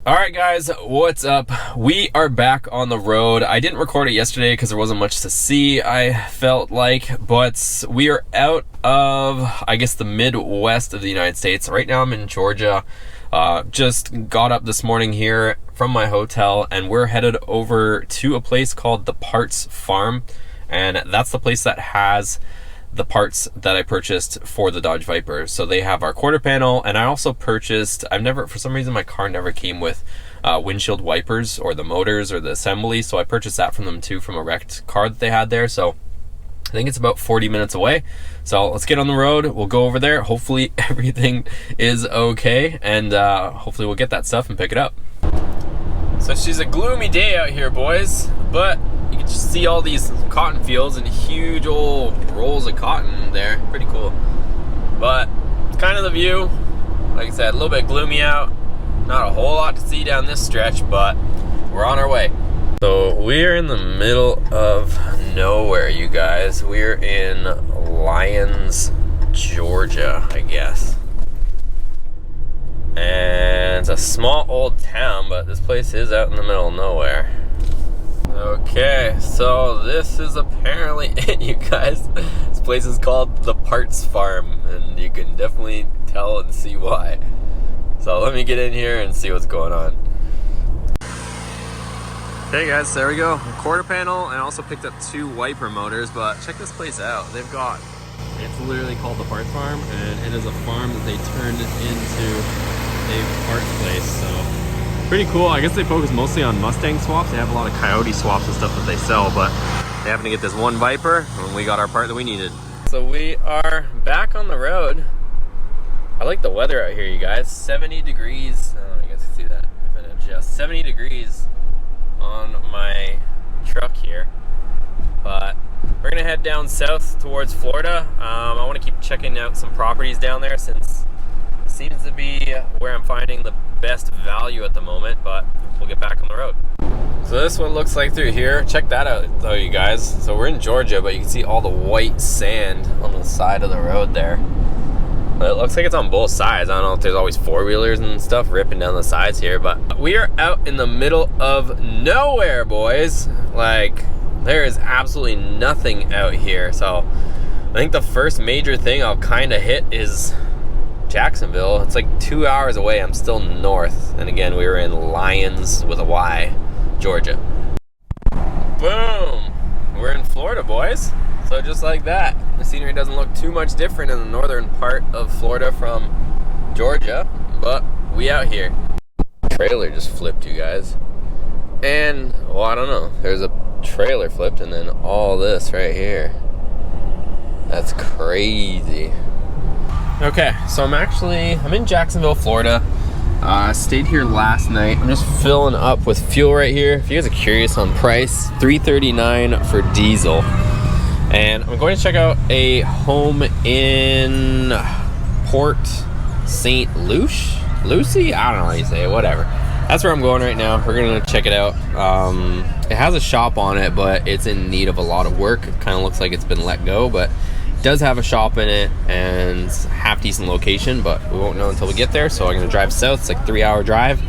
All right, guys, what's up? We are back on the road. I didn't record it yesterday because there wasn't much to see, I felt like, but we are out of, I guess, the Midwest of the United States. Right now I'm in Georgia. Just got up this morning here from my hotel, and we're headed over to a place called the Parts Farm, and that's the place that has the parts that I purchased for the Dodge Viper. So they have our quarter panel, and I also purchased, for some reason my car never came with windshield wipers or the motors or the assembly, so I purchased that from them too, from a wrecked car that they had there. So I think it's about 40 minutes away. So let's get on the road. We'll go over there. Hopefully everything is okay, and hopefully we'll get that stuff and pick it up. So she's a gloomy day out here, boys, but you can just see all these cotton fields and huge old rolls of cotton there. Pretty cool. But it's kind of the view. Like I said, a little bit gloomy out. Not a whole lot to see down this stretch, but we're on our way. So we're in the middle of nowhere, you guys. We're in Lyons, Georgia, I guess. And it's a small old town, but this place is out in the middle of nowhere. Okay, so this is apparently it, you guys. This place is called the Parts Farm, and you can definitely tell and see why. So let me get in here and see what's going on. Okay guys, there we go. Quarter panel, and I also picked up 2 wiper motors, but check this place out. They've got, it's literally called the Parts Farm, and it is a farm that they turned into a parts place, so pretty cool. I guess they focus mostly on Mustang swaps. They have a lot of Coyote swaps and stuff that they sell, but they happen to get this one Viper, and we got our part that we needed. So we are back on the road. I like the weather out here, you guys. 70 degrees. I don't know if you guys can see that. If it adjusts, 70 degrees on my truck here. But we're gonna head down south towards Florida. I want to keep checking out some properties down there, since it seems to be where I'm finding the best value at the moment, but we'll get back on the road. So this one looks like through here. Check that out though, you guys. So we're in Georgia, but you can see all the white sand on the side of the road there. But it looks like it's on both sides. I don't know if there's always four-wheelers and stuff ripping down the sides here, but we are out in the middle of nowhere, boys. Like, there is absolutely nothing out here. So I think the first major thing I'll kind of hit is Jacksonville. It's like 2 hours away. I'm still north, and again, we were in Lyons with a Y, Georgia. Boom, we're in Florida, boys. So just like that, the scenery doesn't look too much different in the northern part of Florida from Georgia, but we out here. Trailer just flipped, you guys, and well, I don't know, there's a trailer flipped, and then all this right here. That's crazy. Okay, so I'm in Jacksonville, Florida. I stayed here last night. I'm just filling up with fuel right here. If you guys are curious on price, $3.39 for diesel. And I'm going to check out a home in Port St. Lucie? I don't know how you say it, whatever. That's where I'm going right now. We're going to check it out. It has a shop on it, but it's in need of a lot of work. It kind of looks like it's been let go, but does have a shop in it and half decent location, but we won't know until we get there. So I'm gonna drive south. It's like a 3-hour drive.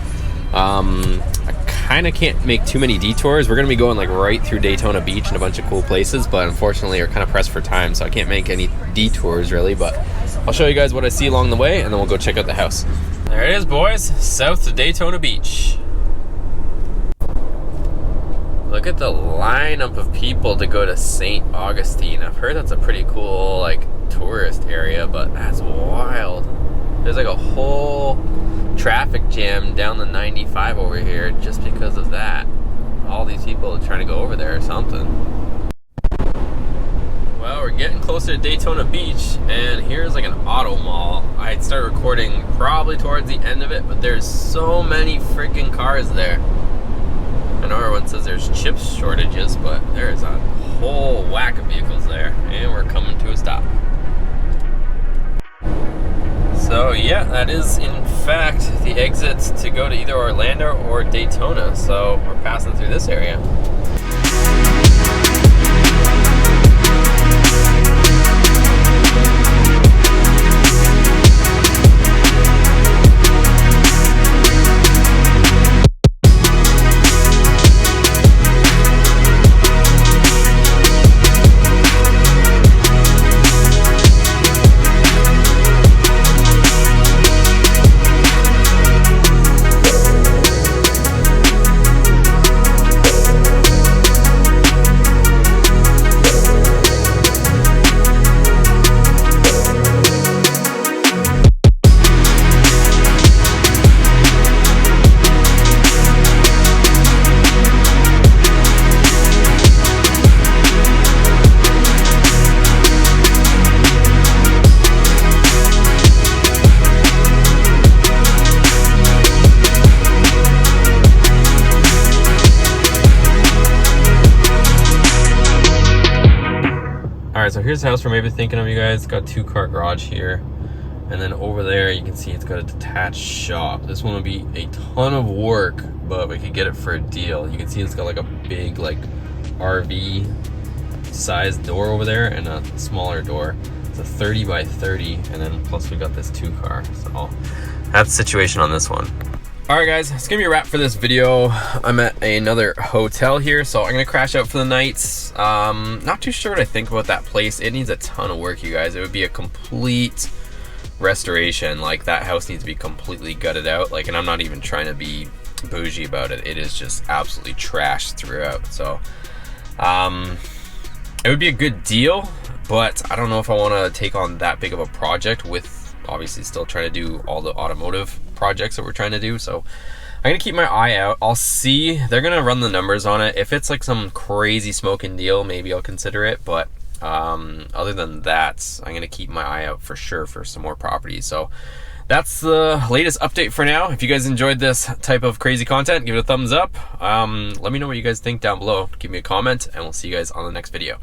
I kind of can't make too many detours. We're gonna be going like right through Daytona Beach and a bunch of cool places, but unfortunately we're kind of pressed for time, so I can't make any detours really, but I'll show you guys what I see along the way, and then we'll go check out the house. There it is, boys, south to Daytona Beach. Look at the lineup of people to go to St. Augustine. I've heard that's a pretty cool, like, tourist area, but that's wild. There's like a whole traffic jam down the 95 over here just because of that. All these people are trying to go over there or something. Well, we're getting closer to Daytona Beach, and here's like an auto mall. I'd start recording probably towards the end of it, but there's so many freaking cars there. I know everyone says there's chip shortages, but there's a whole whack of vehicles there, and we're coming to a stop. So yeah, that is in fact the exit to go to either Orlando or Daytona, so we're passing through this area. right, so here's the house we're maybe thinking of, you guys. It's got 2-car garage here. And then over there, you can see it's got a detached shop. This one would be a ton of work, but we could get it for a deal. You can see it's got like a big like RV sized door over there and a smaller door. It's a 30 by 30, and then plus we got this 2-car. So that's the situation on this one. All right, guys, it's gonna be a wrap for this video. I'm at another hotel here, so I'm gonna crash out for the night. Not too sure what I think about that place. It needs a ton of work, you guys. It would be a complete restoration. Like, that house needs to be completely gutted out. Like, and I'm not even trying to be bougie about it. It is just absolutely trashed throughout. So, it would be a good deal, but I don't know if I want to take on that big of a project with obviously still trying to do all the automotive projects that we're trying to do. So I'm gonna keep my eye out. I'll see. They're gonna run the numbers on it. If it's like some crazy smoking deal, maybe I'll consider it, but other than that, I'm gonna keep my eye out for sure for some more properties. So that's the latest update for now. If you guys enjoyed this type of crazy content, give it a thumbs up. Let me know what you guys think down below. Give me a comment, and we'll see you guys on the next video.